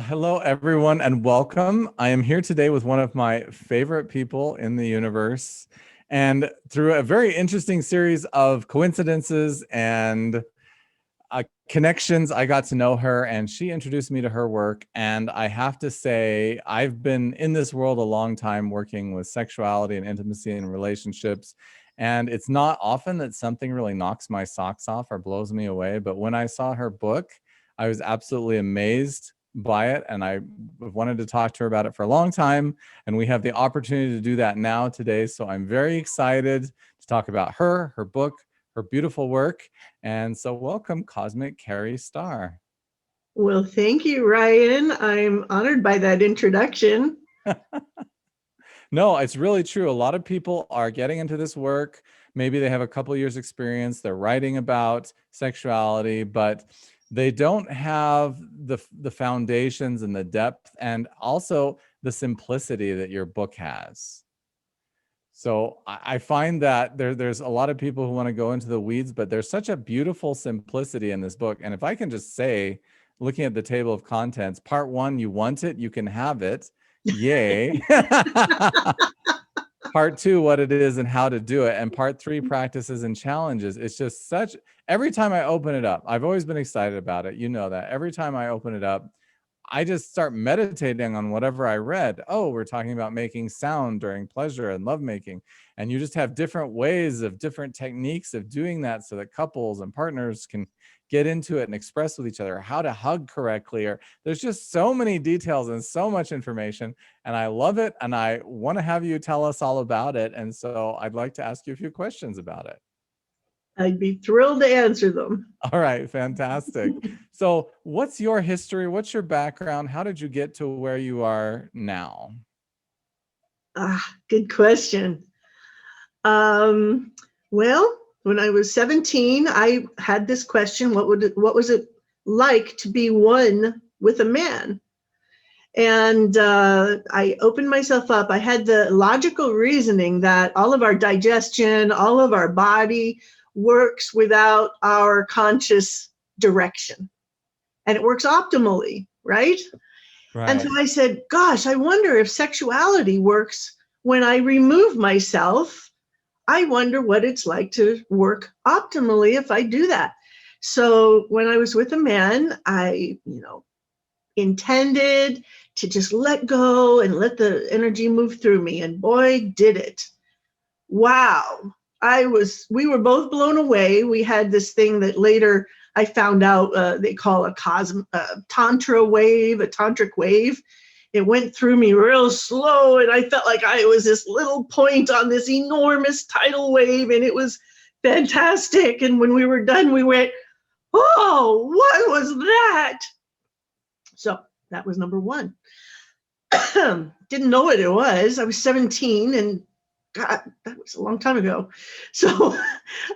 Hello, everyone, and welcome. I am here today with one of my favorite people in the universe. And through a very interesting series of coincidences and connections, I got to know her, and she introduced me to her work. And I have to say, I've been in this world a long time working with sexuality and intimacy and relationships. And it's not often that something really knocks my socks off or blows me away. But when I saw her book, I was absolutely amazed by it. And I wanted to talk to her about it for a long time. And we have the opportunity to do that now today. So I'm very excited to talk about her book, her beautiful work. And so welcome, Cosmic Kari Star. Well, thank you, Ryan. I'm honored by that introduction. No, it's really true. A lot of people are getting into this work. Maybe they have a couple years experience. They're writing about sexuality, but they don't have the foundations and the depth and also the simplicity that your book has. So I find that there's a lot of people who want to go into the weeds, but there's such a beautiful simplicity in this book. And if I can just say, looking at the table of contents, part 1, you want it, you can have it. Yay. Part 2, what it is and how to do it. And part 3, practices and challenges. It's just such, every time I open it up, I've always been excited about it. You know that. Every time I open it up, I just start meditating on whatever I read. Oh, we're talking about making sound during pleasure and lovemaking. And you just have different ways of different techniques of doing that so that couples and partners can get into it and express with each other how to hug correctly. Or there's just so many details and so much information. And I love it. And I want to have you tell us all about it. And so I'd like to ask you a few questions about it. I'd be thrilled to answer them. All right, fantastic. So what's your history? What's your background? How did you get to where you are now? Good question. Well, when I was 17, I had this question: what was it like to be one with a man? And I opened myself up. I had the logical reasoning that all of our digestion, all of our body works without our conscious direction. And it works optimally, right? Right. And so I said, gosh, I wonder if sexuality works when I remove myself. I wonder what it's like to work optimally if I do that. So when I was with a man, I, intended to just let go and let the energy move through me. And boy, did it. Wow. We were both blown away. We had this thing that later I found out they call a tantra wave, a tantric wave. It went through me real slow, and I felt like I was this little point on this enormous tidal wave, and it was fantastic. And when we were done, we went, oh, what was that? So that was number 1. Didn't know what it was. I was 17, and God, that was a long time ago. So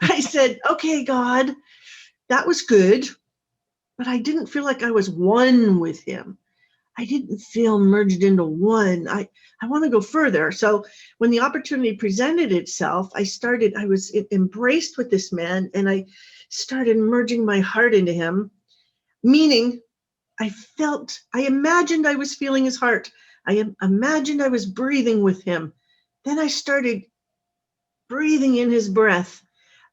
I said, okay, God, that was good, but I didn't feel like I was one with him. I didn't feel merged into one. I want to go further. So when the opportunity presented itself, I was embraced with this man, and I started merging my heart into him, meaning I imagined I was feeling his heart. I imagined I was breathing with him. Then I started breathing in his breath.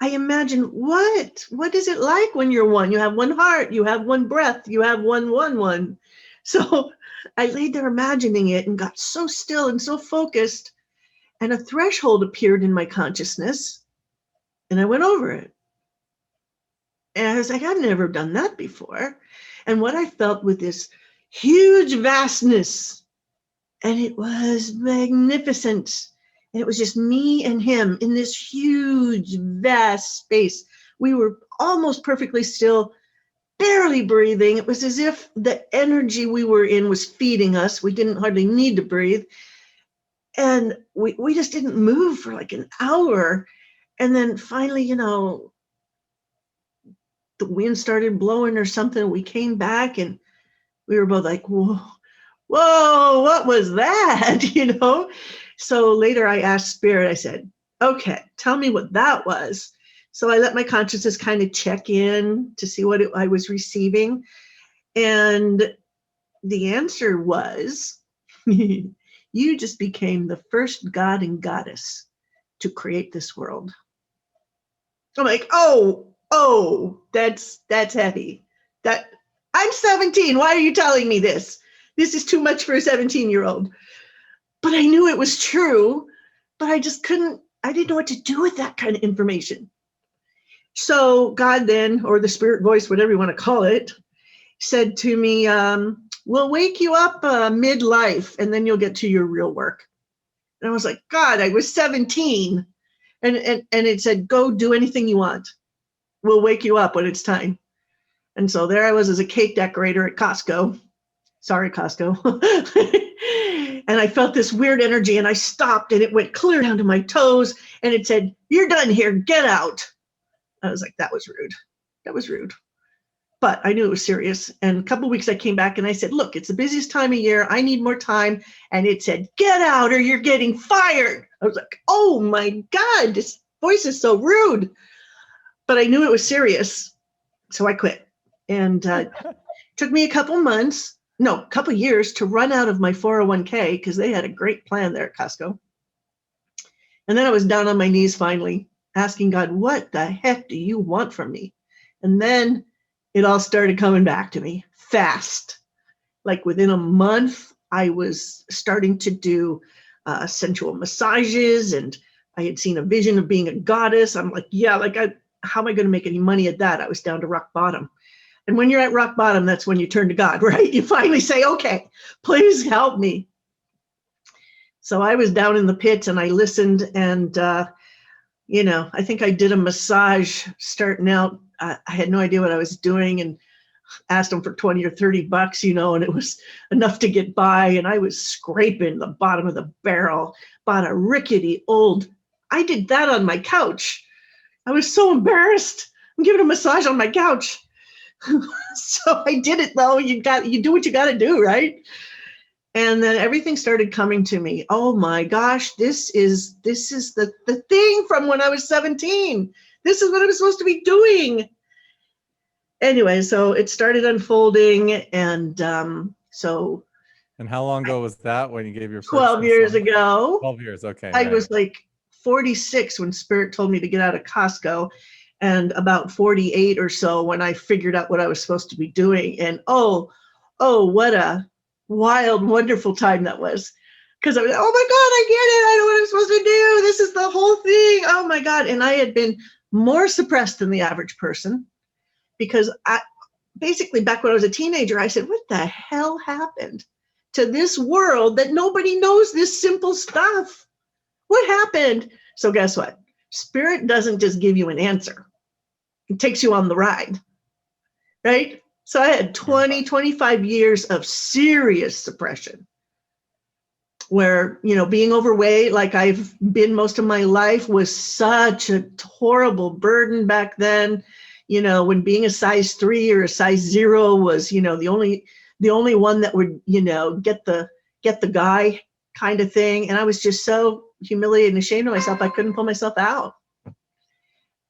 I imagined, what is it like when you're one? You have one heart, you have one breath, you have one. So I laid there imagining it and got so still and so focused, and a threshold appeared in my consciousness, and I went over it. And I was like, I've never done that before. And what I felt with this huge vastness, and it was magnificent. And it was just me and him in this huge, vast space. We were almost perfectly still, barely breathing. It was as if the energy we were in was feeding us. We didn't hardly need to breathe. And we just didn't move for like an hour. And then finally, the wind started blowing or something. We came back and we were both like, whoa, what was that? So later I asked Spirit, I said, okay, tell me what that was. So I let my consciousness kind of check in to see what I was receiving. And the answer was, you just became the first god and goddess to create this world. I'm like, oh, that's heavy. That I'm 17. Why are you telling me this? This is too much for a 17-year-old. But I knew it was true, but I didn't know what to do with that kind of information. So God then, or the spirit voice, whatever you want to call it, said to me, we'll wake you up midlife and then you'll get to your real work. And I was like, God, I was 17. And it said, go do anything you want. We'll wake you up when it's time. And so there I was as a cake decorator at Costco. Sorry, Costco. And I felt this weird energy and I stopped and it went clear down to my toes and it said, you're done here, get out. I was like, that was rude. That was rude. But I knew it was serious. And a couple of weeks I came back and I said, look, it's the busiest time of year. I need more time. And it said, get out or you're getting fired. I was like, oh my God, this voice is so rude. But I knew it was serious. So I quit. And it took me a couple years to run out of my 401k because they had a great plan there at Costco. And then I was down on my knees finally asking God, what the heck do you want from me? And then it all started coming back to me fast. Like within a month, I was starting to do sensual massages and I had seen a vision of being a goddess. I'm like, yeah, how am I going to make any money at that? I was down to rock bottom. And when you're at rock bottom, that's when you turn to God, right? You finally say, okay, please help me. So I was down in the pits and I listened and, I think I did a massage starting out. I had no idea what I was doing and asked them for 20 or 30 bucks, and it was enough to get by. And I was scraping the bottom of the barrel, bought a rickety I did that on my couch. I was so embarrassed. I'm giving a massage on my couch. So I did it though. You do what you got to do, right? And then everything started coming to me. Oh my gosh, this is the thing from when I was 17. This is what I was supposed to be doing. Anyway, so it started unfolding. And And how long ago was that when you gave your first 12 years ago. 12 years, okay. I was like 46 when Spirit told me to get out of Costco. And about 48 or so when I figured out what I was supposed to be doing. And oh, what a wild, wonderful time that was. Because I was, oh my God, I get it. I know what I'm supposed to do. This is the whole thing. Oh my God. And I had been more suppressed than the average person because basically back when I was a teenager, I said, what the hell happened to this world that nobody knows this simple stuff? What happened? So guess what? Spirit doesn't just give you an answer. It takes you on the ride, right? So I had 25 years of serious suppression where, being overweight, like I've been most of my life, was such a horrible burden back then. When being a size 3 or a size 0 was, the only one that would, get the guy kind of thing. And I was just so humiliated and ashamed of myself. I couldn't pull myself out.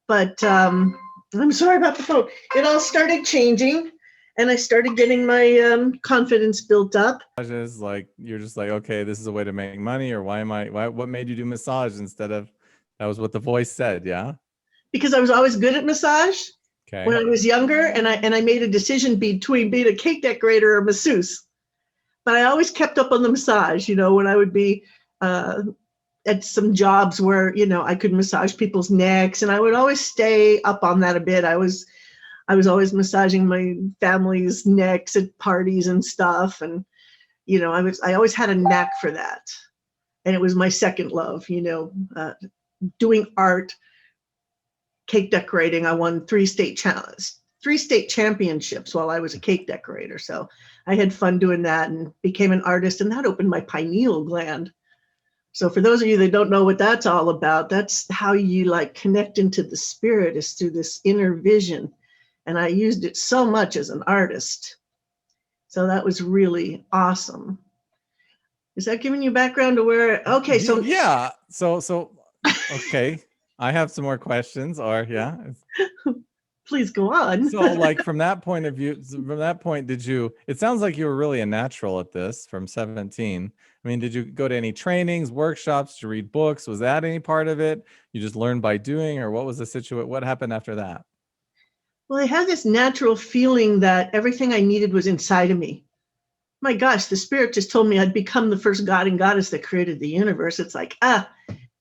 But I'm sorry about the phone. It all started changing and I started getting my confidence built up. Like you're just like, okay, this is a way to make money, or what made you do massage instead of, that was what the voice said, yeah? Because I was always good at massage when I was younger, and I made a decision between being a cake decorator or masseuse. But I always kept up on the massage, when I would be at some jobs where, I could massage people's necks, and I would always stay up on that a bit. I was always massaging my family's necks at parties and stuff. And, I always had a knack for that. And it was my second love, doing art, cake decorating. I won 3 state championships while I was a cake decorator. So I had fun doing that and became an artist, and that opened my pineal gland. So for those of you that don't know what that's all about, that's how you connect into the spirit, is through this inner vision. And I used it so much as an artist. So that was really awesome. Is that giving you background to where, okay, so. Yeah, so okay. I have some more questions, or yeah. Please go on. So like from that point of view, from that point, it sounds like you were really a natural at this from 17. I mean, did you go to any trainings, workshops, did you read books? Was that any part of it? You just learned by doing, or what was the situation? What happened after that? Well, I had this natural feeling that everything I needed was inside of me. My gosh, the spirit just told me I'd become the first god and goddess that created the universe. It's like,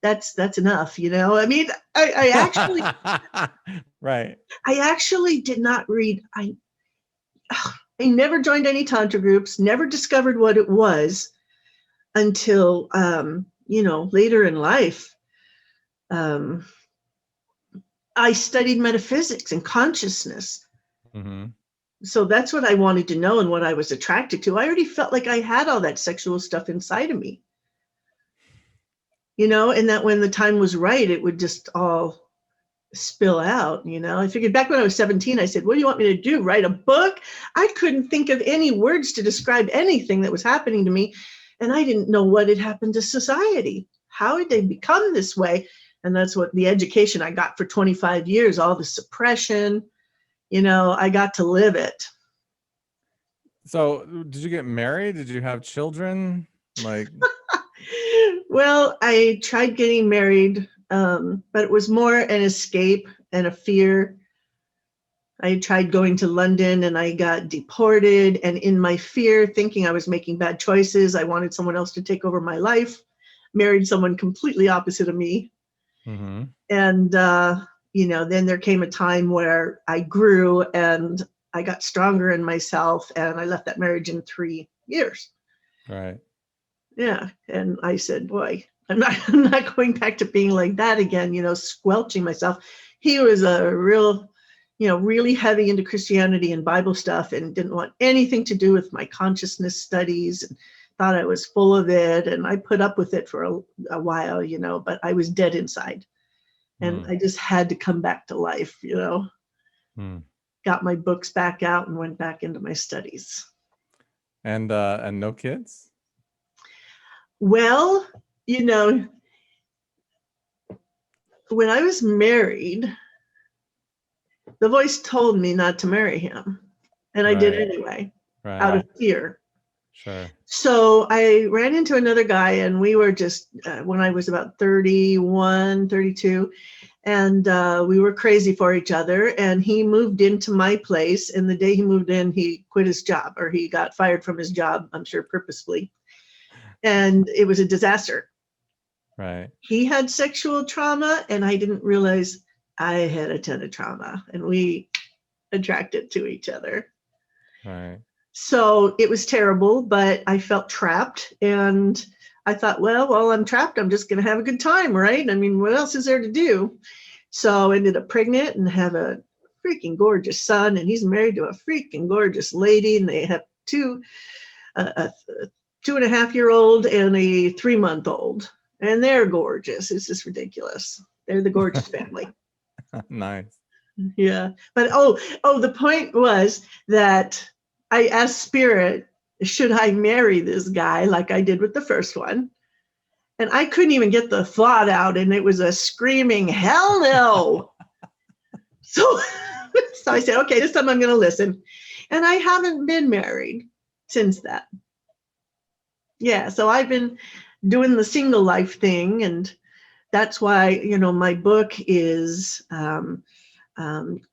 that's enough, you know. I mean, I actually right. I actually did not read. I never joined any tantra groups, never discovered what it was until later in life. I studied metaphysics and consciousness. Mm-hmm. So that's what I wanted to know and what I was attracted to. I already felt like I had all that sexual stuff inside of me, and that when the time was right, it would just all spill out. I figured back when I was 17, I said, what do you want me to do? Write a book? I couldn't think of any words to describe anything that was happening to me. And I didn't know what had happened to society. How did they become this way? And that's what the education I got for 25 years, all the suppression, I got to live it. So did you get married? Did you have children? Like, well, I tried getting married, but it was more an escape and a fear. I tried going to London and I got deported. And in my fear, thinking I was making bad choices, I wanted someone else to take over my life, married someone completely opposite of me. mm-hmm. And, then there came a time where I grew and I got stronger in myself, and I left that marriage in 3 years. Right. Yeah. And I said, boy, I'm not going back to being like that again, squelching myself. He was a real, really heavy into Christianity and Bible stuff and didn't want anything to do with my consciousness studies, and thought I was full of it. And I put up with it for a while, but I was dead inside. And I just had to come back to life, Got my books back out and went back into my studies. And no kids? Well, when I was married, the voice told me not to marry him. And I did anyway, out of fear. Sure. So I ran into another guy, and we were just, when I was about 31, 32, and we were crazy for each other. And he moved into my place. And the day he moved in, he quit his job, or he got fired from his job, I'm sure purposefully. And it was a disaster. Right. He had sexual trauma, and I didn't realize I had a ton of trauma, and we attracted to each other. Right. So it was terrible, but I felt trapped, and I thought, well, while I'm trapped, I'm just going to have a good time, right? I mean, what else is there to do? So I ended up pregnant and have a freaking gorgeous son, and he's married to a freaking gorgeous lady, and they have a 2.5-year-old and a 3-month-old, and they're gorgeous. It's just ridiculous. They're the gorgeous family. Nice. Yeah. But the point was that I asked Spirit, should I marry this guy like I did with the first one? And I couldn't even get the thought out, and it was a screaming, hell no. So I said, okay, this time I'm going to listen. And I haven't been married since that. Yeah, so I've been doing the single life thing, and that's why, my book is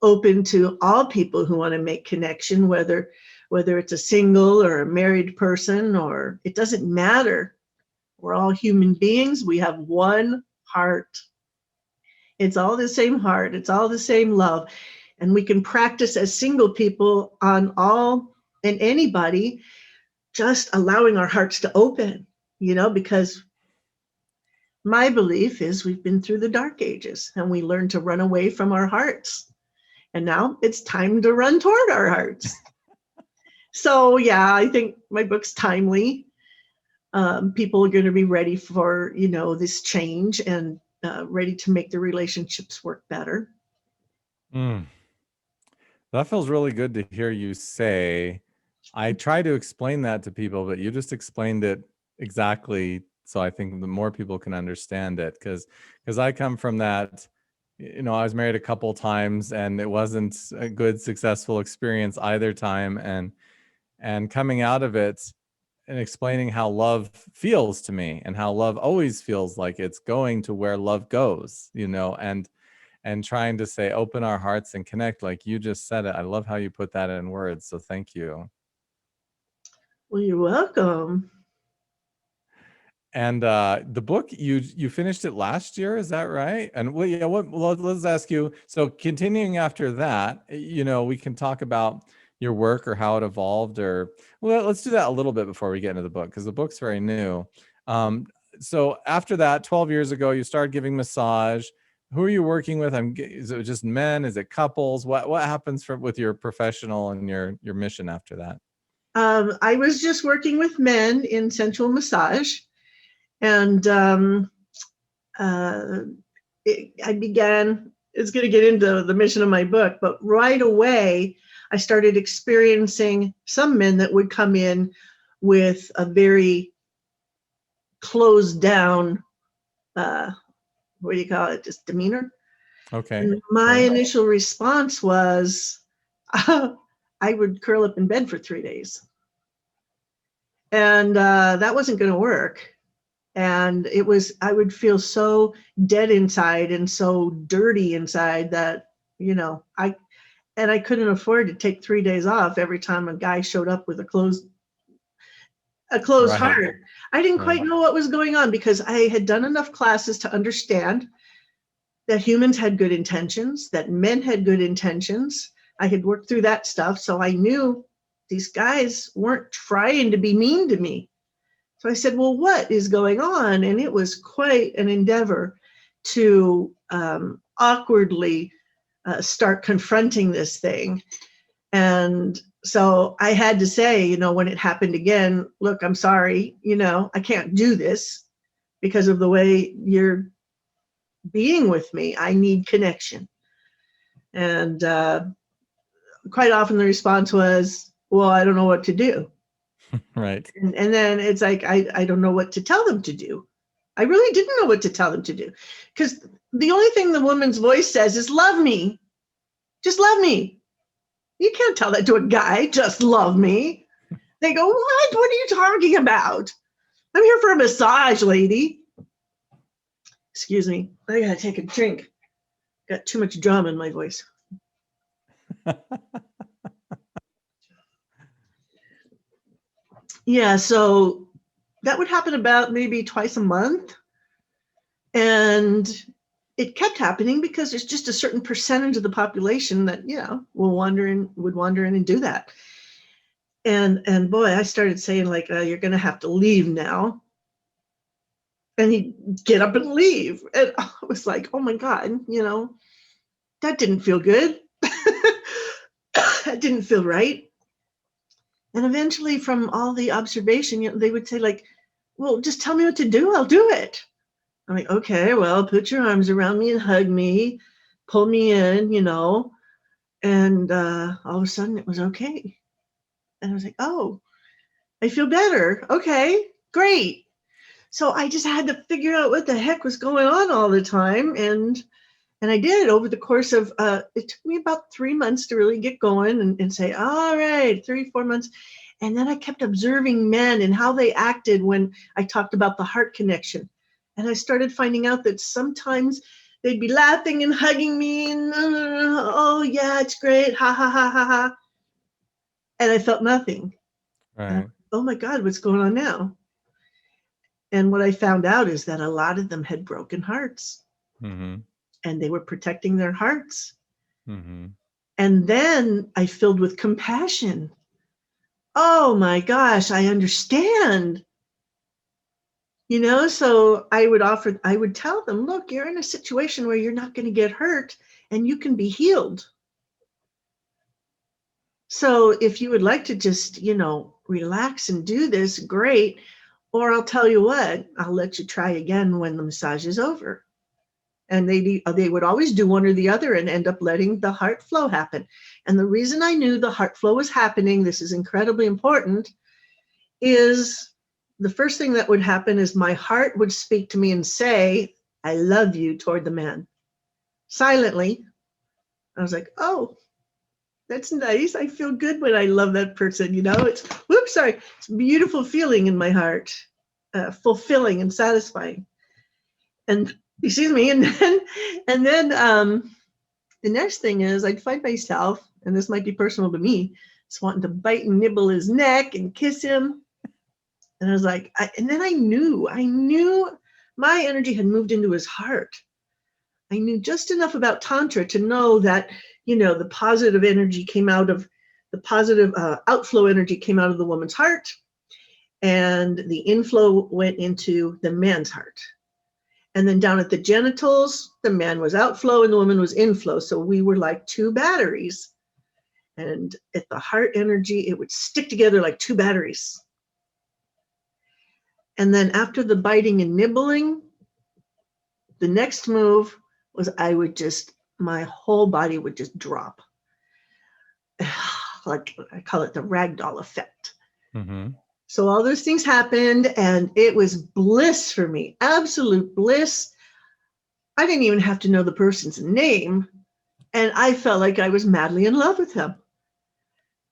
open to all people who want to make connection, whether it's a single or a married person, or it doesn't matter. We're all human beings. We have one heart. It's all the same heart. It's all the same love. And we can practice as single people on all and anybody, just allowing our hearts to open, because my belief is we've been through the dark ages and we learned to run away from our hearts. And now it's time to run toward our hearts. So, yeah, I think my book's timely. People are going to be ready for, this change, and ready to make the relationships work better. That feels really good to hear you say. I try to explain that to people, but you just explained it exactly. So I think the more people can understand it, because I come from that I was married a couple times and it wasn't a good, successful experience either time. And coming out of it and explaining how love feels to me and how love always feels like it's going to where love goes, and trying to say, open our hearts and connect, like you just said it. I love how you put that in words. So thank you. Well, you're welcome. And the book, you finished it last year, is that right? And well, yeah, let's ask you. So continuing after that, we can talk about your work or how it evolved, or well, let's do that a little bit before we get into the book, because the book's very new. So after that, 12 years ago, you started giving massage. Who are you working with? Is it just men? Is it couples? What happens with your professional and your mission after that? I was just working with men in sensual massage. And I began, it's going to get into the mission of my book, but right away, I started experiencing some men that would come in with a very closed down, what do you call it, just demeanor. Okay. And my initial response was, I would curl up in bed for 3 days. And that wasn't going to work. And I would feel so dead inside and so dirty inside that, I couldn't afford to take 3 days off every time a guy showed up with a closed Right. heart. I didn't quite know what was going on, because I had done enough classes to understand that humans had good intentions, that men had good intentions. I had worked through that stuff. So I knew these guys weren't trying to be mean to me. So I said, well, what is going on? And it was quite an endeavor to awkwardly start confronting this thing. And so I had to say, when it happened again, look, I'm sorry, I can't do this because of the way you're being with me. I need connection. And quite often the response was, well, I don't know what to do. Right. And then it's like, I don't know what to tell them to do. I really didn't know what to tell them to do, because the only thing the woman's voice says is, love me. Just love me. You can't tell that to a guy, just love me. They go, what? What are you talking about? I'm here for a massage, lady. Excuse me. I gotta take a drink. Got too much drama in my voice. Yeah, so that would happen about maybe twice a month. And it kept happening because there's just a certain percentage of the population that, would wander in and do that. And boy, I started saying, like, you're going to have to leave now. And he'd get up and leave. And I was like, oh my God, that didn't feel good. That didn't feel right. And eventually, from all the observation, they would say, like, well, just tell me what to do. I'll do it. I'm like, okay, well, put your arms around me and hug me, pull me in, and all of a sudden it was okay. And I was like, oh, I feel better. Okay, great. So I just had to figure out what the heck was going on all the time. And I did over the course of, it took me about 3 months to really get going and say, all right, 3-4 months. And then I kept observing men and how they acted when I talked about the heart connection. And I started finding out that sometimes they'd be laughing and hugging me and, oh yeah, it's great, ha, ha, ha, ha, ha. And I felt nothing. Right. Oh my God, what's going on now? And what I found out is that a lot of them had broken hearts. Mm-hmm. And they were protecting their hearts. Mm-hmm. And then I filled with compassion. Oh my gosh, I understand. So I would tell them, look, you're in a situation where you're not going to get hurt and you can be healed. So if you would like to just, relax and do this, great. Or I'll tell you what, I'll let you try again when the massage is over. And they would always do one or the other and end up letting the heart flow happen. And the reason I knew the heart flow was happening, this is incredibly important, is the first thing that would happen is my heart would speak to me and say, I love you, toward the man. silently. I was like, oh, that's nice. I feel good when I love that person. It's, whoops, sorry. It's a beautiful feeling in my heart, fulfilling and satisfying. And excuse me. And then the next thing is I'd find myself, and this might be personal to me, just wanting to bite and nibble his neck and kiss him. And I was like, and then I knew my energy had moved into his heart. I knew just enough about Tantra to know that, the positive energy came out of the positive outflow energy came out of the woman's heart, and the inflow went into the man's heart. And then down at the genitals, the man was outflow and the woman was inflow. So we were like two batteries. And at the heart energy, it would stick together like two batteries. And then after the biting and nibbling, the next move was my whole body would just drop. Like I call it the ragdoll effect. Mm-hmm. So all those things happened and it was bliss for me, absolute bliss. I didn't even have to know the person's name. And I felt like I was madly in love with him.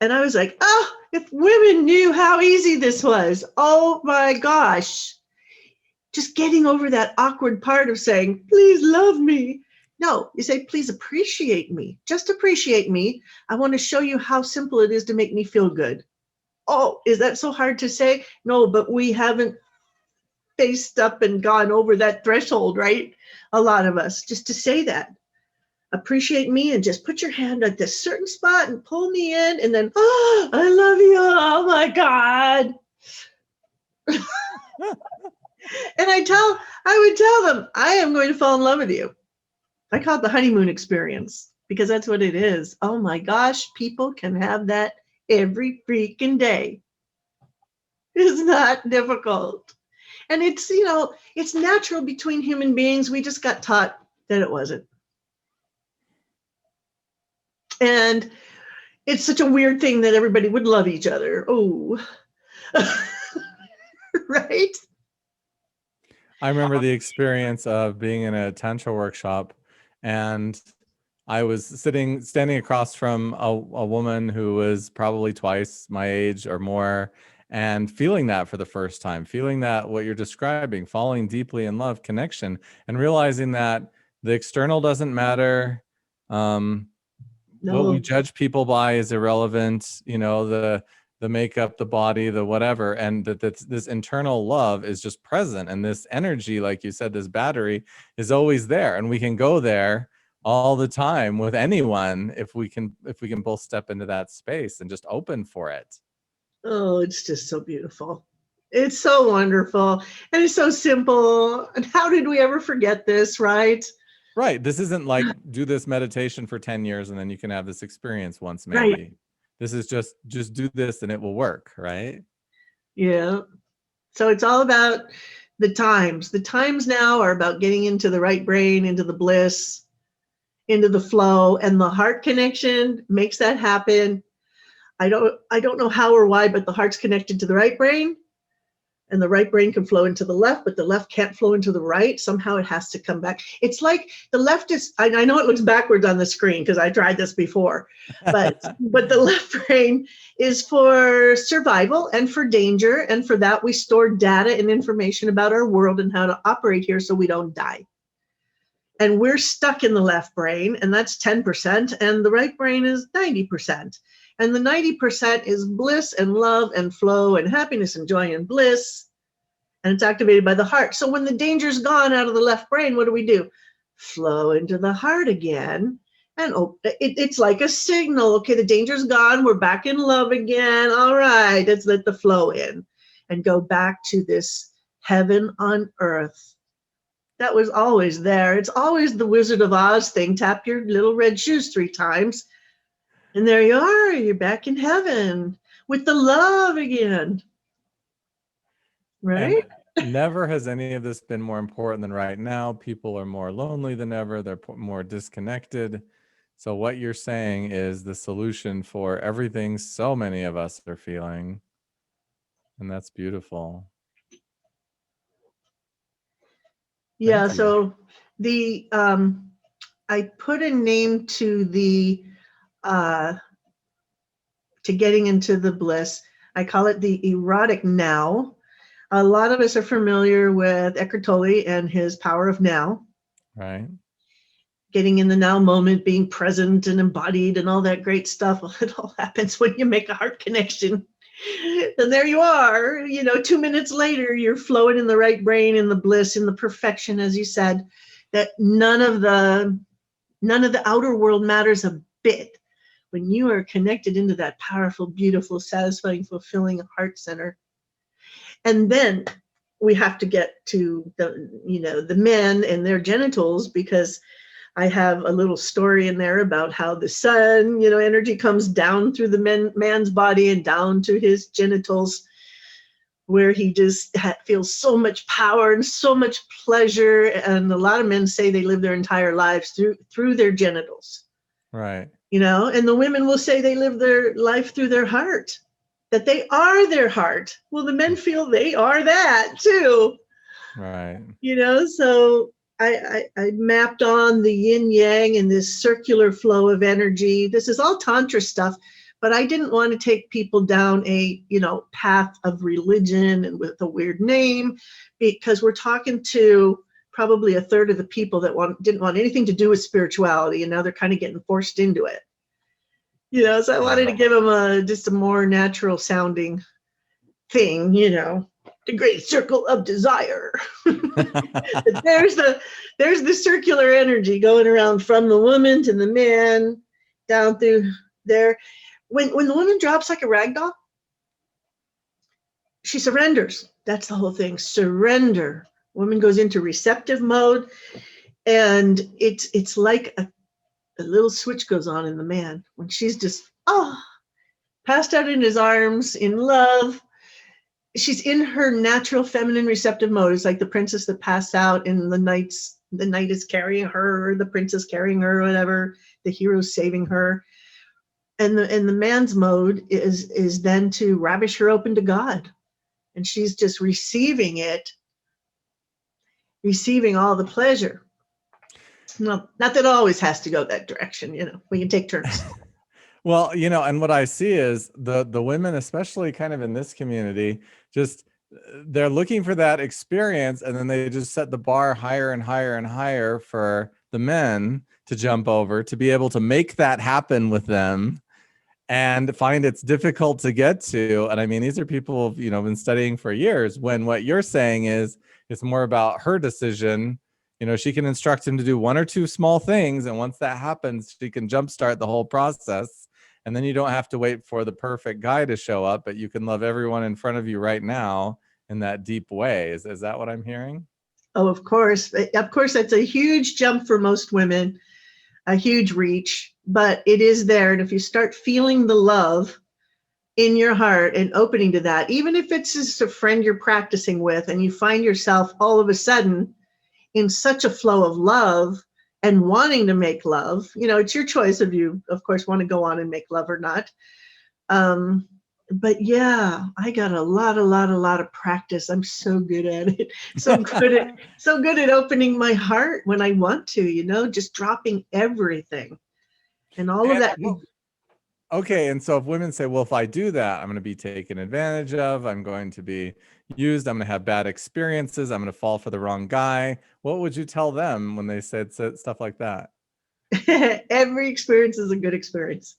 And I was like, oh, if women knew how easy this was, oh my gosh. Just getting over that awkward part of saying, please love me. No, you say, please appreciate me. Just appreciate me. I want to show you how simple it is to make me feel good. Oh, is that so hard to say? No, but we haven't faced up and gone over that threshold, right? A lot of us, just to say that. Appreciate me and just put your hand at this certain spot and pull me in and then, oh, I love you. Oh my God. And I would tell them, I am going to fall in love with you. I call it the honeymoon experience because that's what it is. Oh my gosh, people can have that every freaking day. It's not difficult. And it's, it's natural between human beings. We just got taught that it wasn't. And it's such a weird thing that everybody would love each other. Oh, right? I remember the experience of being in a Tantra workshop, and I was standing across from a woman who was probably twice my age or more, and feeling that for the first time, feeling that what you're describing, falling deeply in love, connection, and realizing that the external doesn't matter. What we judge people by is irrelevant. The makeup, the body, the whatever, and that this internal love is just present, and this energy, like you said, this battery is always there, and we can go there all the time with anyone if we can both step into that space and just open for it. Oh, it's just so beautiful. It's so wonderful, and it's so simple. And how did we ever forget this, right? Right. This isn't like do this meditation for 10 years and then you can have this experience once, maybe. Right. This is just do this and it will work, right? Yeah. So it's all about the times. The times now are about getting into the right brain, into the bliss, into the flow, and the heart connection makes that happen. I don't know how or why, but the heart's connected to the right brain, and the right brain can flow into the left, but the left can't flow into the right. Somehow it has to come back. It's like the left is, I know it looks backwards on the screen because I tried this before, but the left brain is for survival and for danger. And for that, we store data and information about our world and how to operate here so we don't die. And we're stuck in the left brain, and that's 10%, and the right brain is 90%. And the 90% is bliss and love and flow and happiness and joy and bliss. And it's activated by the heart. So when the danger's gone out of the left brain, what do? Flow into the heart again. And it's like a signal. Okay, the danger's gone. We're back in love again. All right, let's let the flow in and go back to this heaven on earth. That was always there. It's always the Wizard of Oz thing. Tap your little red shoes 3 times. And there you are, you're back in heaven with the love again. Right? And never has any of this been more important than right now. People are more lonely than ever. They're more disconnected. So what you're saying is the solution for everything so many of us are feeling. And that's beautiful. Yeah, so the I put a name to the to getting into the bliss. I call it the erotic now. A lot of us are familiar with Eckhart Tolle and his power of now. Right. Getting in the now moment, being present and embodied and all that great stuff. Well, it all happens when you make a heart connection. And there you are, 2 minutes later, you're flowing in the right brain, in the bliss, in the perfection, as you said, that none of the outer world matters a bit when you are connected into that powerful, beautiful, satisfying, fulfilling heart center. And then we have to get to the men and their genitals, because I have a little story in there about how the sun, energy comes down through the man's body and down to his genitals, where he just feels so much power and so much pleasure. And a lot of men say they live their entire lives through their genitals. Right. And the women will say they live their life through their heart, that they are their heart. Well, the men feel they are that too. Right. So I mapped on the yin yang and this circular flow of energy. This is all Tantra stuff, but I didn't want to take people down a, path of religion and with a weird name, because we're talking to probably a third of the people that didn't want anything to do with spirituality, and now they're kind of getting forced into it. So I wanted to give them just a more natural sounding thing, the great circle of desire. there's the circular energy going around from the woman to the man, down through there. When the woman drops like a rag doll, she surrenders. That's the whole thing. Surrender. Woman goes into receptive mode, and it's like a little switch goes on in the man when she's just passed out in his arms in love. She's in her natural feminine receptive mode. It's like the princess that passed out and the knight is carrying her, or the princess carrying her, or whatever, the hero's saving her. And the man's mode is then to ravish her open to God. And she's just receiving all the pleasure. No, not that it always has to go that direction, we can take turns. Well, and what I see is the women, especially kind of in this community, just they're looking for that experience, and then they just set the bar higher and higher and higher for the men to jump over, to be able to make that happen with them, and find it's difficult to get to. And I mean, these are people who've, been studying for years, when what you're saying is it's more about her decision. She can instruct him to do one or two small things, and once that happens, she can jumpstart the whole process. And then you don't have to wait for the perfect guy to show up, but you can love everyone in front of you right now in that deep way. Is that what I'm hearing? Oh, of course. Of course, that's a huge jump for most women, a huge reach, but it is there. And if you start feeling the love in your heart and opening to that, even if it's just a friend you're practicing with, and you find yourself all of a sudden in such a flow of love and wanting to make love, it's your choice if you, of course, want to go on and make love or not. But yeah, I got a lot of practice. I'm so good at it. So good at opening my heart when I want to, just dropping everything and all of that. Okay. And so if women say, well, if I do that, I'm going to be taken advantage of, I'm going to be used, I'm going to have bad experiences, I'm going to fall for the wrong guy, what would you tell them when they said stuff like that? Every experience is a good experience.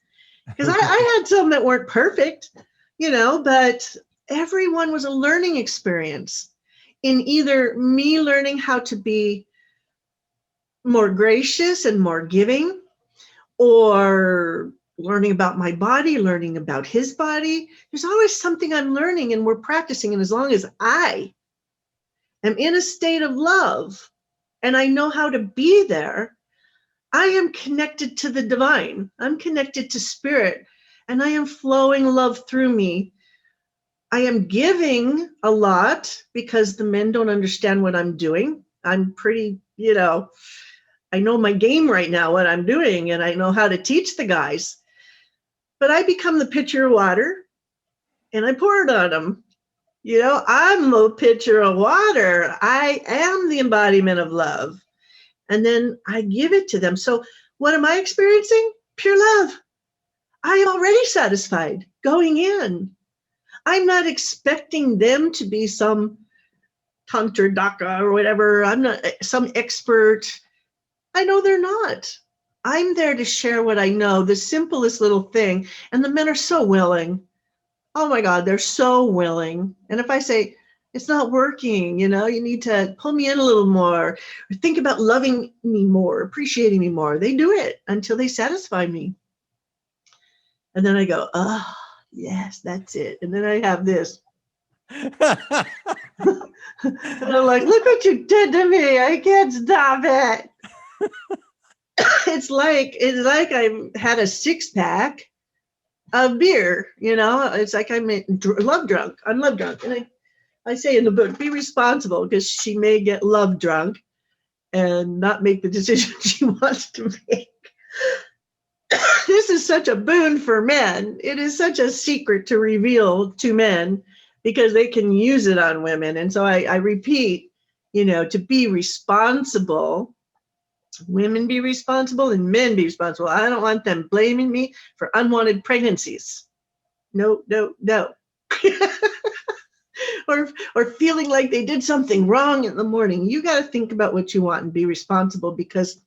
Because I had some that weren't perfect, but everyone was a learning experience in either me learning how to be more gracious and more giving, or learning about my body, learning about his body. There's always something I'm learning, and we're practicing. And as long as I am in a state of love and I know how to be there, I am connected to the divine. I'm connected to spirit, and I am flowing love through me. I am giving a lot because the men don't understand what I'm doing. I'm pretty, I know my game right now, what I'm doing, and I know how to teach the guys. But I become the pitcher of water, and I pour it on them. I'm a pitcher of water. I am the embodiment of love. and then I give it to them. So what am I experiencing? Pure love. I am already satisfied going in. I'm not expecting them to be some Tantra Daka or whatever. I'm not some expert. I know they're not. I'm there to share what I know, the simplest little thing. And the men are so willing. Oh my God, they're so willing. And if I say, it's not working, you need to pull me in a little more, or think about loving me more, appreciating me more, they do it until they satisfy me. And then I go, oh, yes, that's it. And then I have this. And I'm like, look what you did to me. I can't stop it. It's like I've had a 6-pack of beer, It's like I'm love drunk. I'm love drunk. And I say in the book, be responsible, because she may get love drunk and not make the decision she wants to make. This is such a boon for men. It is such a secret to reveal to men, because they can use it on women. And so I repeat, to be responsible, women be responsible and men be responsible. I don't want them blaming me for unwanted pregnancies. No, no, no. or feeling like they did something wrong in the morning. You got to think about what you want and be responsible, because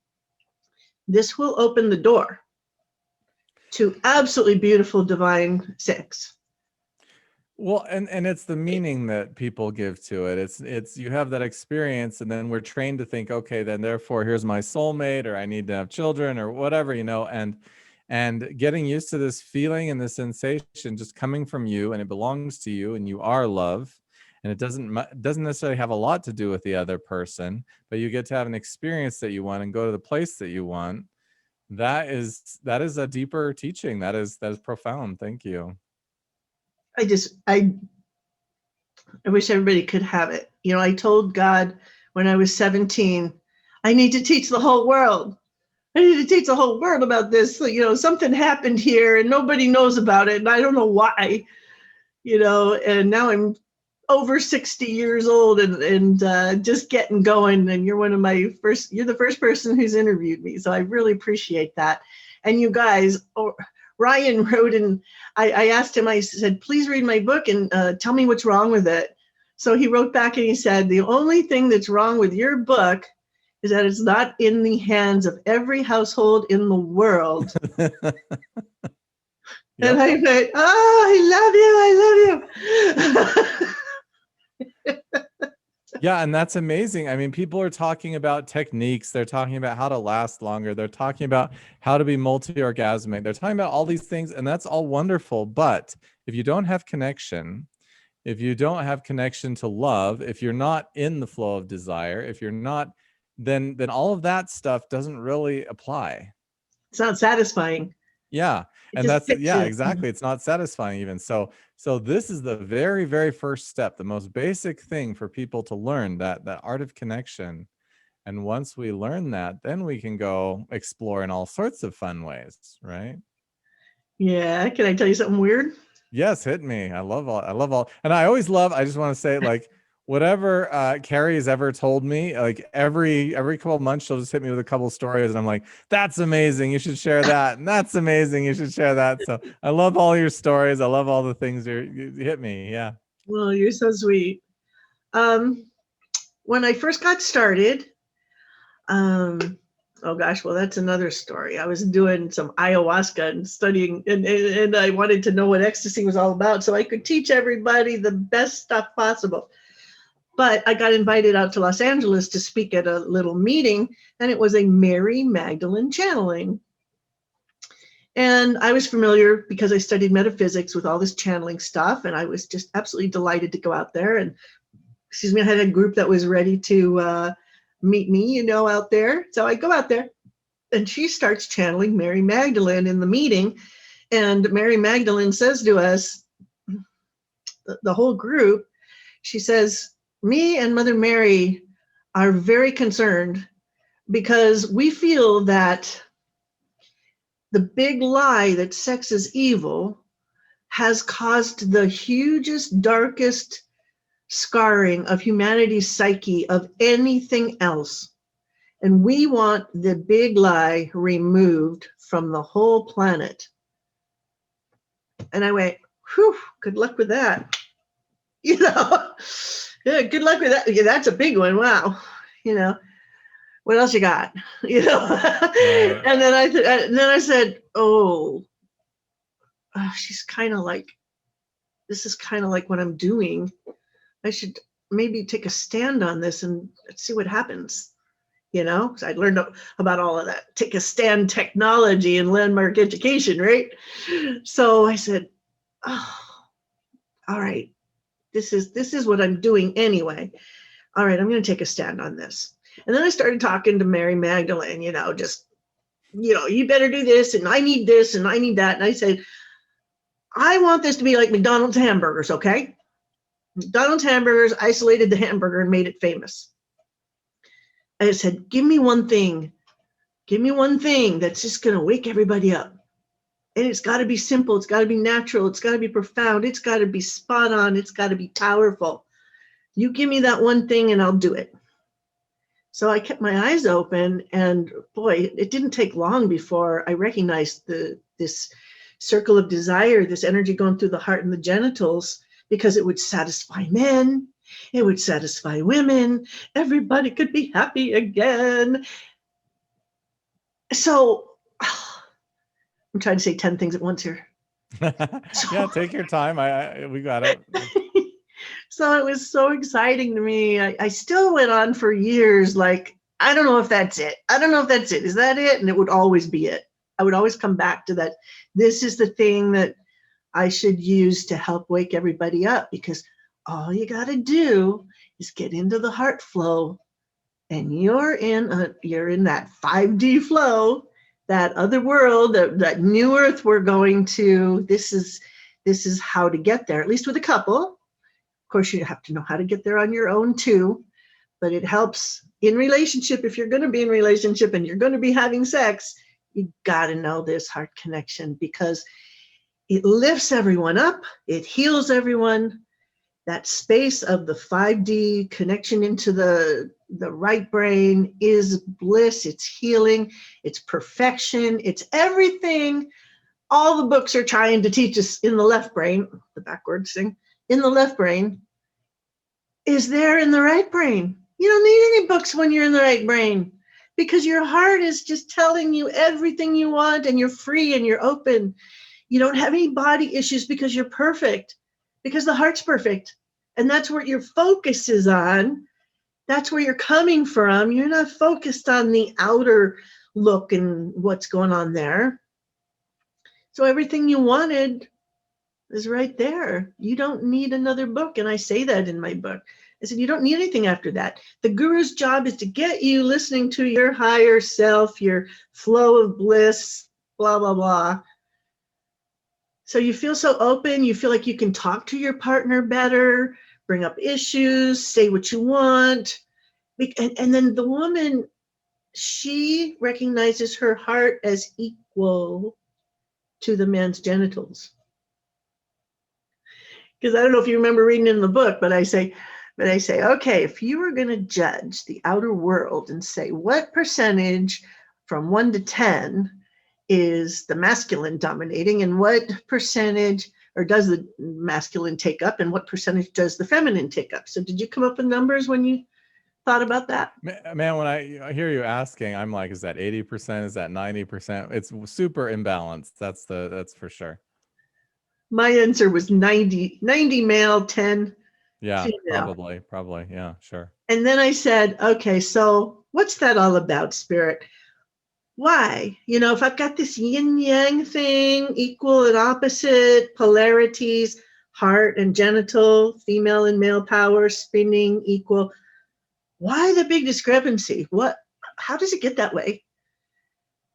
this will open the door to absolutely beautiful divine sex. Well, and it's the meaning that people give to it. It's you have that experience, and then we're trained to think, okay, then therefore here's my soulmate, or I need to have children, or whatever, and getting used to this feeling and this sensation just coming from you, and it belongs to you, and you are love, and it doesn't necessarily have a lot to do with the other person, but you get to have an experience that you want and go to the place that you want. That is a deeper teaching. That is profound. Thank you. I wish everybody could have it. I told God when I was 17, I need to teach the whole world. I need to teach the whole world about this. Something happened here and nobody knows about it, and I don't know why. And now I'm over 60 years old and just getting going. And you're you're the first person who's interviewed me. So I really appreciate that. And you guys, Ryan wrote, and I asked him, I said, please read my book and tell me what's wrong with it. So he wrote back and he said, the only thing that's wrong with your book is that it's not in the hands of every household in the world. Yep. And I said, oh, I love you. Yeah, and that's amazing. I mean, people are talking about techniques. They're talking about how to last longer. They're talking about how to be multi-orgasmic. They're talking about all these things, and that's all wonderful. But if you don't have connection, if you don't have connection to love, if you're not in the flow of desire, if you're not, then all of that stuff doesn't really apply. It's not satisfying. Yeah. And that's, yeah, exactly. It's not satisfying even. So this is the very, very first step, the most basic thing for people to learn, that art of connection. And once we learn that, then we can go explore in all sorts of fun ways, right? Yeah. Can I tell you something weird? Yes, hit me. I love all. And I always love, I just want to say, like, whatever Kari has ever told me, like every couple of months, she'll just hit me with a couple of stories, and I'm like, that's amazing, you should share that. And that's amazing, you should share that. So I love all your stories. I love all the things you hit me. Yeah. Well, you're so sweet. When I first got started, oh gosh, well, that's another story. I was doing some ayahuasca and studying, and I wanted to know what ecstasy was all about so I could teach everybody the best stuff possible. But I got invited out to Los Angeles to speak at a little meeting, and it was a Mary Magdalene channeling. And I was familiar because I studied metaphysics with all this channeling stuff, and I was just absolutely delighted to go out there. And, I had a group that was ready to meet me, out there. So I go out there, and she starts channeling Mary Magdalene in the meeting. And Mary Magdalene says to us, the whole group, she says, me and Mother Mary are very concerned because we feel that the big lie that sex is evil has caused the hugest, darkest scarring of humanity's psyche of anything else. And we want the big lie removed from the whole planet. And I went, whew, good luck with that. You know, yeah, good luck with that. Yeah, that's a big one. Wow. You know, what else you got? You know, Right. and then I said, oh, she's kind of like, this is kind of like what I'm doing. I should maybe take a stand on this and see what happens. You know, because I learned about all of that, take a stand technology and landmark education, right? So I said, oh, all right, this is what I'm doing anyway. All right, I'm going to take a stand on this. And then I started talking to Mary Magdalene, you know, just, you know, you better do this, and I need this, and I need that. And I said, I want this to be like McDonald's hamburgers, okay? McDonald's hamburgers isolated the hamburger and made it famous. I said, give me one thing that's just going to wake everybody up. And it's got to be simple. It's got to be natural. It's got to be profound. It's got to be spot on. It's got to be powerful. You give me that one thing and I'll do it. So I kept my eyes open, and boy, it didn't take long before I recognized this circle of desire, this energy going through the heart and the genitals, because it would satisfy men. It would satisfy women. Everybody could be happy again. So I'm trying to say 10 things at once here. Yeah, take your time. We got it. So it was so exciting to me. I still went on for years, like, I don't know if that's it. I don't know if that's it. Is that it? And it would always be it. I would always come back to that. This is the thing that I should use to help wake everybody up, because all you got to do is get into the heart flow, and you're in that 5D flow, that other world, that new earth we're going to. This is how to get there, at least with a couple. Of course, you have to know how to get there on your own too, but it helps in relationship. If you're going to be in relationship and you're going to be having sex, you got to know this heart connection, because it lifts everyone up. It heals everyone. That space of the 5D connection into the right brain is bliss. It's healing. It's perfection. It's everything all the books are trying to teach us in the left brain, the backwards thing, in the left brain, is there in the right brain. You don't need any books when you're in the right brain, because your heart is just telling you everything you want, and you're free and you're open. You don't have any body issues because you're perfect, because the heart's perfect. And that's where your focus is on. That's where you're coming from. You're not focused on the outer look and what's going on there. So everything you wanted is right there. You don't need another book. And I say that in my book. I said, you don't need anything after that. The guru's job is to get you listening to your higher self, your flow of bliss, blah, blah, blah. So you feel so open. You feel like you can talk to your partner better, bring up issues, say what you want. And then the woman, she recognizes her heart as equal to the man's genitals. Because I don't know if you remember reading in the book, but I say, okay, if you were going to judge the outer world and say what percentage from 1 to 10 is the masculine dominating, and what percentage, or does the masculine take up, and what percentage does the feminine take up? So did you come up with numbers when you thought about that? Man, when I hear you asking, I'm like, is that 80%? Is that 90%? It's super imbalanced. That's for sure. My answer was 90 male, 10 yeah, female. Probably. Yeah, sure. And then I said, okay, so what's that all about, Spirit? Why? You know, if I've got this yin yang thing, equal and opposite polarities, heart and genital, female and male power, spinning, equal, why the big discrepancy? How does it get that way?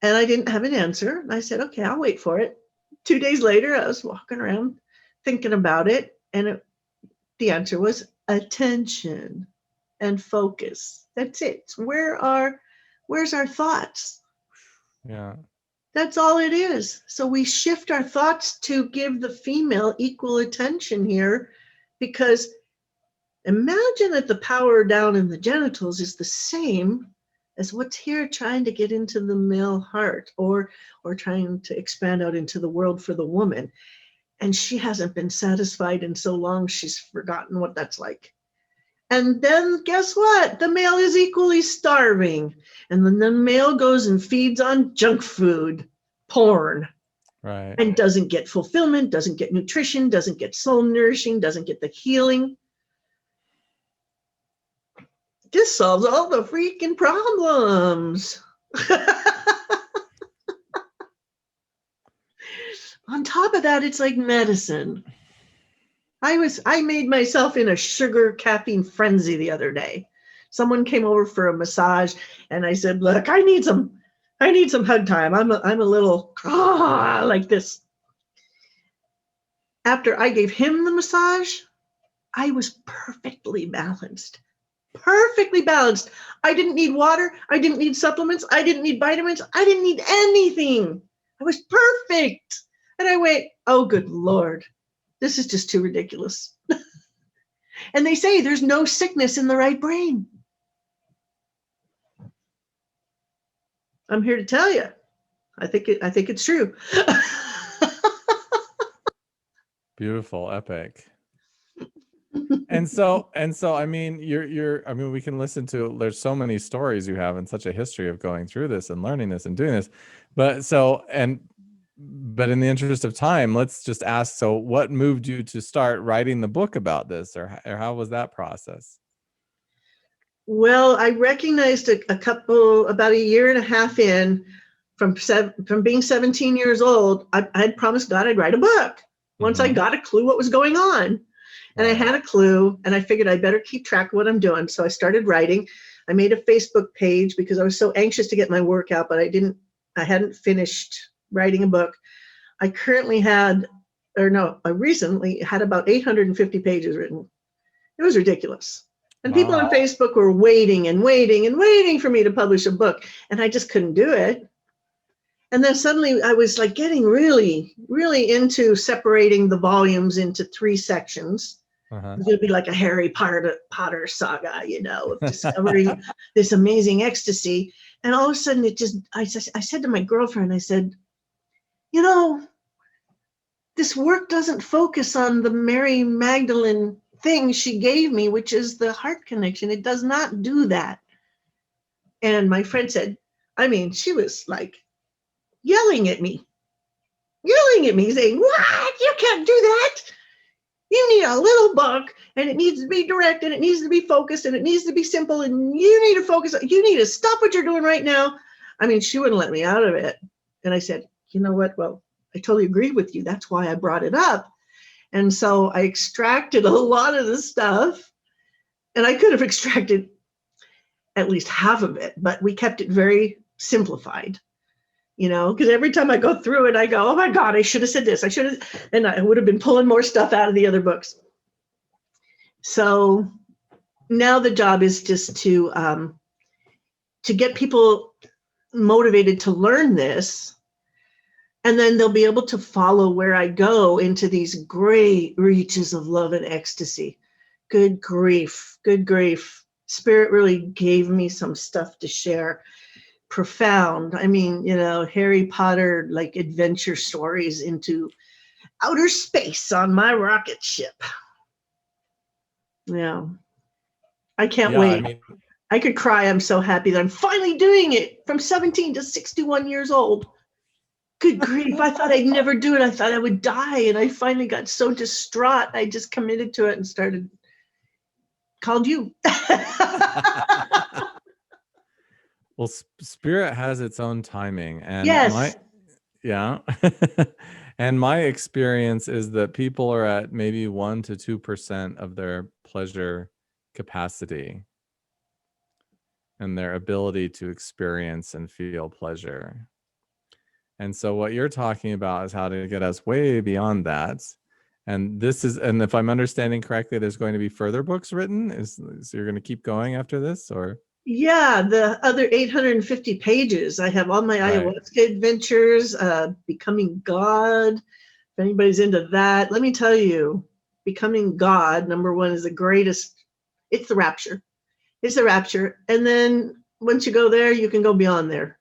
And I didn't have an answer. And I said, okay, I'll wait for it. 2 days later, I was walking around thinking about it. And the answer was attention and focus. That's it. Where's our thoughts? Yeah. That's all it is. So we shift our thoughts to give the female equal attention here, because imagine that the power down in the genitals is the same as what's here trying to get into the male heart, or trying to expand out into the world for the woman. And she hasn't been satisfied in so long, she's forgotten what that's like. And then guess what? The male is equally starving. And then the male goes and feeds on junk food, porn, Right. and doesn't get fulfillment, doesn't get nutrition, doesn't get soul nourishing, doesn't get the healing. This solves all the freaking problems. On top of that, it's like medicine. I made myself in a sugar caffeine frenzy the other day. Someone came over for a massage, and I said, look, I need some hug time. I'm a little like this. After I gave him the massage, I was perfectly balanced. Perfectly balanced. I didn't need water. I didn't need supplements. I didn't need vitamins. I didn't need anything. I was perfect. And I went, oh, good Lord, this is just too ridiculous. And they say there's no sickness in the right brain. I'm here to tell you, I think it's true. Beautiful, epic. And so I mean, I mean, we can listen to, there's so many stories you have and such a history of going through this and learning this and doing this. But in the interest of time, let's just ask, so what moved you to start writing the book about this, or how was that process? Well, I recognized about a year and a half in, from being 17 years old, I had promised God I'd write a book once I got a clue what was going on. And I had a clue, and I figured I better keep track of what I'm doing. So I started writing. I made a Facebook page because I was so anxious to get my work out, but I hadn't finished writing a book. I recently had about 850 pages written. It was ridiculous. And people on Facebook were waiting and waiting and waiting for me to publish a book, and I just couldn't do it. And then suddenly I was like getting really, really into separating the volumes into 3 sections. It's going to be like a Harry Potter saga, of discovering this amazing ecstasy. And all of a sudden I said to my girlfriend, I said, this work doesn't focus on the Mary Magdalene thing she gave me, which is the heart connection. It does not do that. And my friend said, she was like yelling at me, saying, what? You can't do that. You need a little book, and it needs to be direct, and it needs to be focused, and it needs to be simple, and you need to focus. You need to stop what you're doing right now. She wouldn't let me out of it. And I said, you know what? Well, I totally agree with you. That's why I brought it up. And so I extracted a lot of the stuff, and I could have extracted at least half of it, but we kept it very simplified. Because every time I go through it, I go, oh my God, I should have said this. And I would have been pulling more stuff out of the other books. So now the job is just to get people motivated to learn this. And then they'll be able to follow where I go into these great reaches of love and ecstasy. Good grief. Spirit really gave me some stuff to share. Profound. Harry Potter like adventure stories into outer space on my rocket ship. Yeah. I can't wait. I could cry. I'm so happy that I'm finally doing it from 17 to 61 years old. Good grief. I thought I'd never do it. I thought I would die. And I finally got so distraught. I just committed to it and called you. Well, spirit has its own timing, and yes. And my experience is that people are at maybe 1 to 2% of their pleasure capacity and their ability to experience and feel pleasure. And so what you're talking about is how to get us way beyond that. And if I'm understanding correctly, there's going to be further books written. So you're going to keep going after this, or? Yeah, the other 850 pages. I have all my ayahuasca adventures, becoming God. If anybody's into that, let me tell you, becoming God, number one, is the greatest. It's the rapture. And then once you go there, you can go beyond there.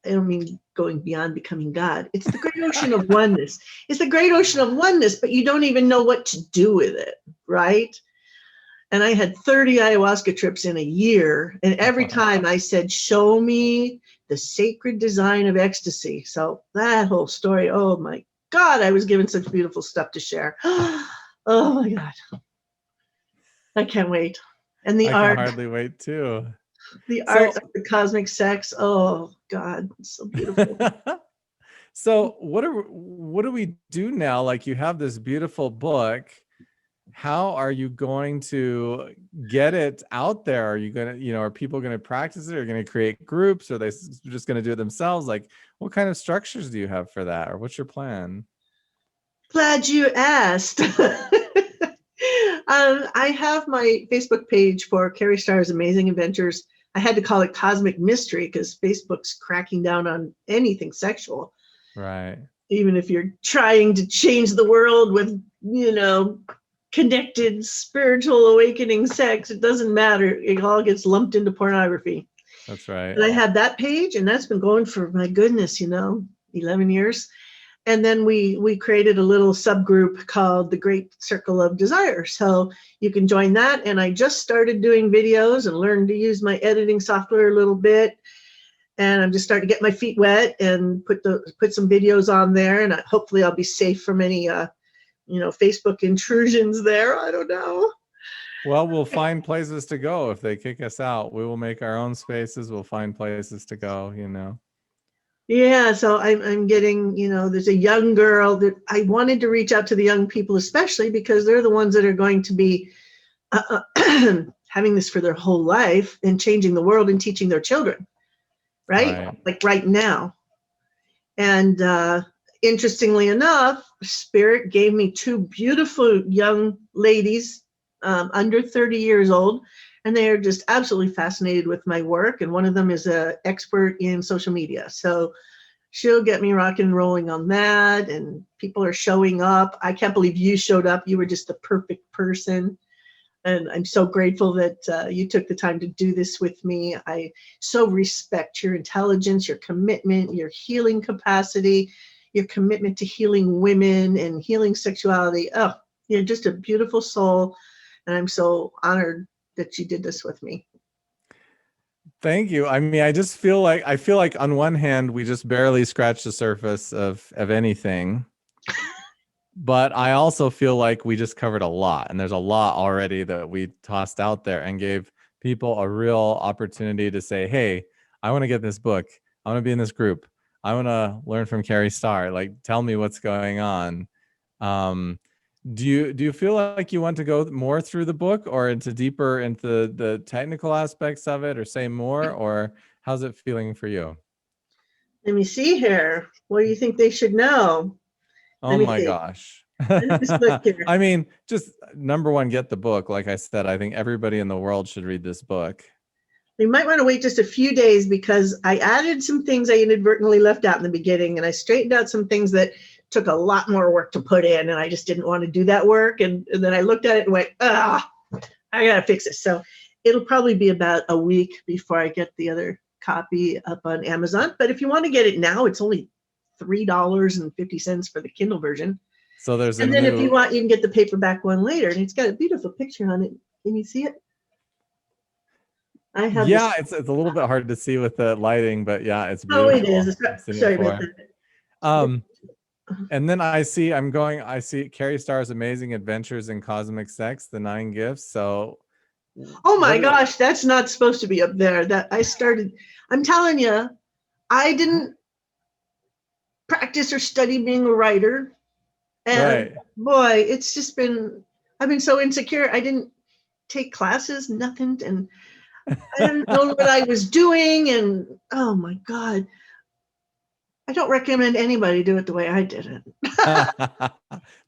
I don't mean going beyond becoming God. It's the great ocean of oneness. It's the great ocean of oneness, but you don't even know what to do with it, right? And I had 30 ayahuasca trips in a year. And every time I said, show me the sacred design of ecstasy. So that whole story, oh my God, I was given such beautiful stuff to share. Oh my God. I can't wait. And the I art. can hardly wait too. The art of the cosmic sex. Oh God, it's so beautiful. So what do we do now? Like, you have this beautiful book. How are you going to get it out there? Are you going to, are people going to practice it? Are you going to create groups? Or are they just going to do it themselves? Like, what kind of structures do you have for that? Or what's your plan? Glad you asked. I have my Facebook page for Kari Starr's Amazing Adventures. I had to call it Cosmic Mystery because Facebook's cracking down on anything sexual. Right. Even if you're trying to change the world with, connected spiritual awakening sex, it doesn't matter. It all gets lumped into pornography. That's right. And I have that page, and that's been going for, my goodness, 11 years. And then we created a little subgroup called the Great Circle of Desire. So you can join that. And I just started doing videos and learned to use my editing software a little bit. And I'm just starting to get my feet wet and put some videos on there. And hopefully I'll be safe from any, Facebook intrusions there. I don't know. Well, we'll find places to go. If they kick us out, we will make our own spaces. We'll find places to go, Yeah, so I'm getting, there's a young girl that I wanted to reach out to the young people, especially because they're the ones that are going to be having this for their whole life and changing the world and teaching their children, right? Like right now. And interestingly enough, Spirit gave me two beautiful young ladies under 30 years old. And they are just absolutely fascinated with my work. And one of them is an expert in social media. So she'll get me rocking and rolling on that. And people are showing up. I can't believe you showed up. You were just the perfect person. And I'm so grateful that you took the time to do this with me. I so respect your intelligence, your commitment, your healing capacity, your commitment to healing women and healing sexuality. Oh, you're just a beautiful soul. And I'm so honored that you did this with me. Thank you. I mean, I feel like on one hand, we just barely scratched the surface of anything. But I also feel like we just covered a lot, and there's a lot already that we tossed out there and gave people a real opportunity to say, hey, I want to get this book. I want to be in this group. I want to learn from Kari Starr. Like, tell me what's going on. Do you feel like you want to go more through the book or deeper into the technical aspects of it, or say more, or how's it feeling for you? Let me see here. What do you think they should know? Oh my gosh. I mean, just number one, get the book. Like I said, I think everybody in the world should read this book. You might want to wait just a few days because I added some things I inadvertently left out in the beginning, and I straightened out some things that took a lot more work to put in, and I just didn't want to do that work. And then I looked at it and went, I got to fix this. So it'll probably be about a week before I get the other copy up on Amazon. But if you want to get it now, it's only $3.50 for the Kindle version. So there's and then if you want, you can get the paperback one later, and it's got a beautiful picture on it. Can you see it? I have. Yeah, it's a little bit hard to see with the lighting, but yeah, it's beautiful. Oh, it is. Sorry about that. And then I see Kari Starr's Amazing Adventures in Cosmic Sex, the 9 Gifts. So, oh my gosh, that's not supposed to be up there. I'm telling you, I didn't practice or study being a writer. And boy, it's just I've been so insecure. I didn't take classes, nothing. And I didn't know what I was doing. And oh my God, I don't recommend anybody do it the way I did it. But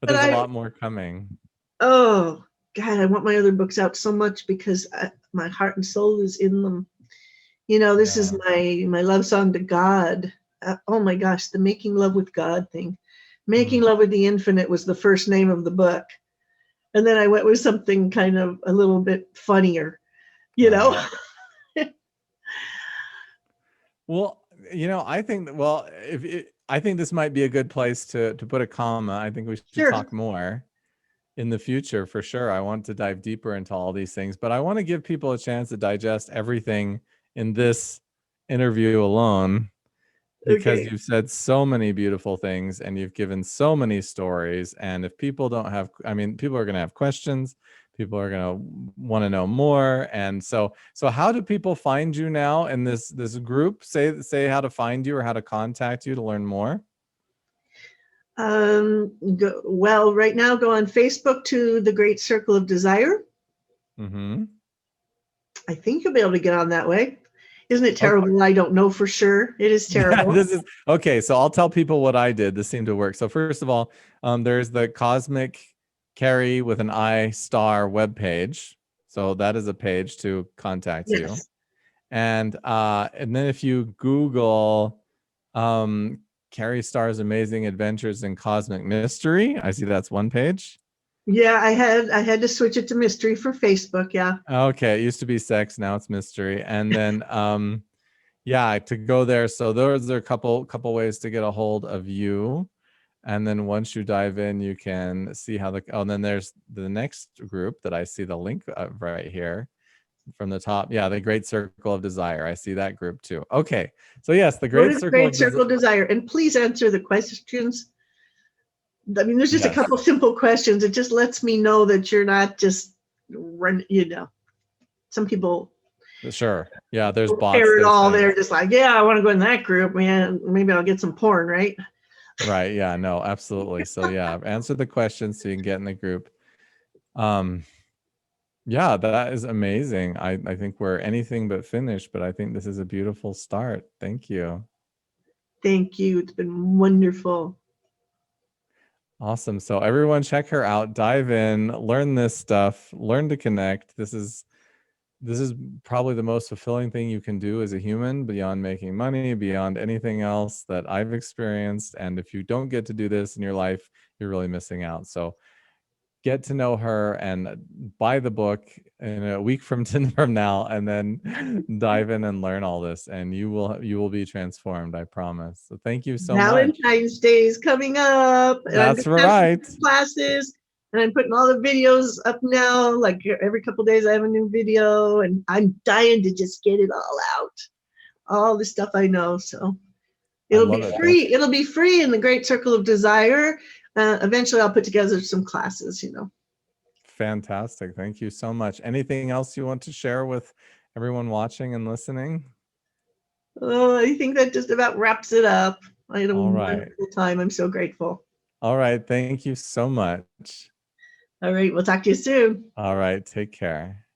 there's a lot more coming. Oh God, I want my other books out so much because my heart and soul is in them. This is my love song to God. Oh my gosh, the Making Love with God thing. Making Love with the Infinite was the first name of the book. And then I went with something kind of a little bit funnier, Well, I think that, well, I think this might be a good place to put a comma. I think we should Sure. talk more in the future for sure. I want to dive deeper into all these things, but I want to give people a chance to digest everything in this interview alone, because Okay. you've said so many beautiful things and you've given so many stories. And if people don't have, I mean, people are going to have questions. People are going to want to know more. And so how do people find you now in this group? Say how to find you or how to contact you to learn more. Well, right now go on Facebook to the Great Circle of Desire. Mm-hmm. I think you'll be able to get on that way. Isn't it Okay. terrible? I don't know for sure. It is Yeah, terrible. this is okay. So I'll tell people what I did. This seemed to work. So first of all, there's the Cosmic Kari with an I star webpage. So that is a page to contact you. Yes. And then if you Google Kari Starr's Amazing Adventures in Cosmic Mystery, I see that's one page. Yeah, I had to switch it to mystery for Facebook. Yeah. Okay, it used to be sex, now it's mystery. And then yeah, to go there. So those are a couple ways to get a hold of you. And then once you dive in, you can see how and then there's the next group that I see the link of right here from the top. Yeah, the Great Circle of Desire. I see that group too. Okay. So yes, the Go Great to the Circle Great of Circle of Desire and please answer the questions. I mean, there's just a Yes. couple simple questions. It just lets me know that you're not just run, some people Sure. Yeah, there's bots share it that all. send. They're just like, yeah, I want to go in that group, man. Maybe I'll get some porn, right? Right. Yeah, no, absolutely. So yeah, answer the questions so you can get in the group. Um, yeah, that is amazing. I think we're anything but finished, but I think this is a beautiful start. Thank you. Thank you. It's been wonderful. Awesome. So everyone check her out, dive in, learn this stuff, learn to connect. This is probably the most fulfilling thing you can do as a human, beyond making money, beyond anything else that I've experienced. And if you don't get to do this in your life, you're really missing out. So get to know her and buy the book in a week from now, and then dive in and learn all this, and you will be transformed. I promise. So thank you so much. Valentine's Day is coming up, and I'm That's going to have right. some classes, and I'm putting all the videos up now. Like every couple of days, I have a new video, and I'm dying to just get it all out, all the stuff I know. So it'll be free. It'll be free in the Great Circle of Desire. Eventually, I'll put together some classes. Fantastic. Thank you so much. Anything else you want to share with everyone watching and listening? Oh, I think that just about wraps it up. I had a wonderful time. I'm so grateful. All right. Thank you so much. All right. We'll talk to you soon. All right. Take care.